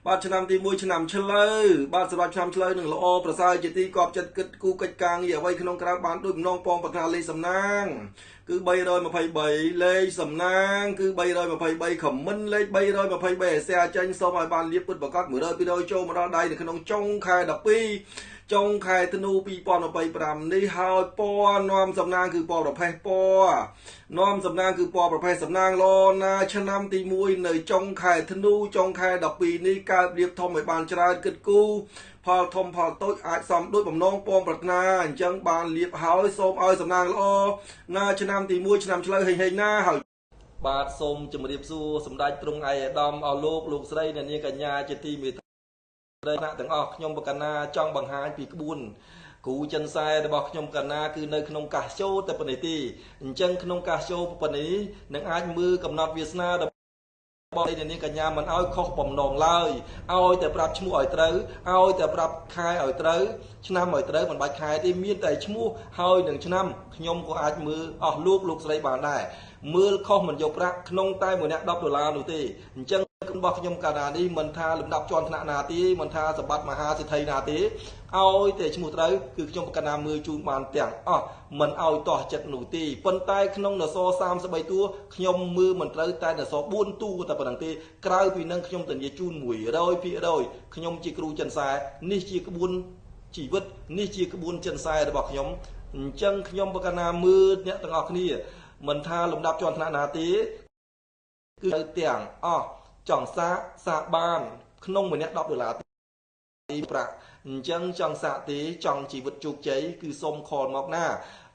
បាទឆ្នាំទី1ឆ្នាំឆ្លើយបាទសម្រាប់ឆ្នាំឆ្លើយនឹងល្អប្រសើរជាទីកប់ចិត្តគិតគូកិច្ចការងារអ្វីក្នុងក្រៅបានដូចបំណងពងប្រាថ្នាលេខសំណាងគឺ323លេខសំណាងគឺ323ខមមិនលេខ323អេសែចេញសូមឲ្យបានលៀបពុតប្រកាស100 200ចូលមកដល់ដៃនៅក្នុងចុងខែ12ចុងខែធ្នូ2025នេះហើយពណ៌នាំសំណាងគឺពណ៌ប្រផេះពណ៌នាំសំណាងគឺពណ៌ប្រផេះសំណាងល្អណាឆ្នាំទី1នៅចុងខែធ្នូចុងខែ12នេះកើតរៀបធំឲ្យបានច្រើនគិតគូរផលធំផលតូចអាចសំដូចបំណងពងប្រាថ្នាអញ្ចឹងបានលៀបហើយសូមឲ្យសំណាងល្អណាឆ្នាំទី1ឆ្នាំឆ្លូវហេងណាហើយបាទសូមជម្រាបសួរសម្ដេចទ្រង់ឯកឧត្តមអស់លោកស្រីអ្នកនាងកញ្ញាជាទីមេត្រីអ្នកទាំងអស់ខ្ញុំបកណាចង់បង្ហាញពីក្បួនគ្រូចិនសែរបស់ខ្ញុំកណាគឺនៅក្នុងកាសចូលតែប៉ុណ្ណេះទេអញ្ចឹងក្នុងកាសចូលប៉ុណ្ណេះនឹងអាចមើលកំណត់វាសនារបស់អ្នកនាងកញ្ញាមិនឲ្យខុសបំណងឡើយឲ្យតែប្រាប់ឈ្មោះឲ្យត្រូវឲ្យតែប្រាប់ខែឲ្យត្រូវឆ្នាំឲ្យត្រូវមិនបាច់ខែទេមានតែឈ្មោះហើយនឹងឆ្នាំខ្ញុំក៏អាចមើលអស់លោកស្រីបានដែរមើលខុសមិនយកប្រាក់ក្នុងតែមួយអ្នក$10នោះទេអញ្ចឹងរបស់ខ្ញុំកាលណានេះមិនថាលំដាប់ជាន់ថ្នាក់ណាទេមិនថាសម្បត្តិមហាសេដ្ឋីណាទេឲ្យតែឈ្មោះត្រូវគឺខ្ញុំកណាមើលជូនបានទាំងអស់មិនឲ្យតោះចិត្តនោះទេប៉ុន្តែក្នុងនស33តួខ្ញុំមើលមិនត្រូវតែនស4តួតែប៉ុណ្្នឹងទេក្រៅពីនឹងខ្ញុំធានាជូន100%ខ្ញុំជាគ្រូចិនសែនេះជាក្បួនជីវិតនេះជាក្បួនចិនសែរបស់ខ្ញុំអញ្ចឹងខ្ញុំបកណាមើលអ្នកទាំងអស់គ្នាមិនថាលំដាប់ជាន់ថ្នាក់ណាទេគឺទៅទាំងអស់ចង់សាកបានក្នុងមួយអ្នក$10ទីប្រាក់អញ្ចឹងចង់សាកទេចង់ជីវិតជោគជ័យគឺសុំខលមកណា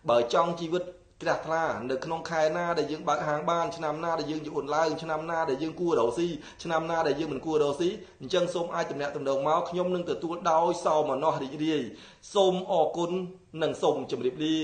បើចង់ជីវិតក្រាស់ថ្លានៅក្នុងខែណាដែលយើងបើកហាងបានឆ្នាំណាដែលយើងជាអ៊ុនឡើងឆ្នាំណាដែលយើងគួររកស៊ីឆ្នាំណាដែលយើងមិនគួររកស៊ីអញ្ចឹងសូមអាចតំណាក់តំណងមកខ្ញុំនឹងទទួលដោយសោមនស្សរីករាយសូមអរគុណនិងសូមជម្រាបលា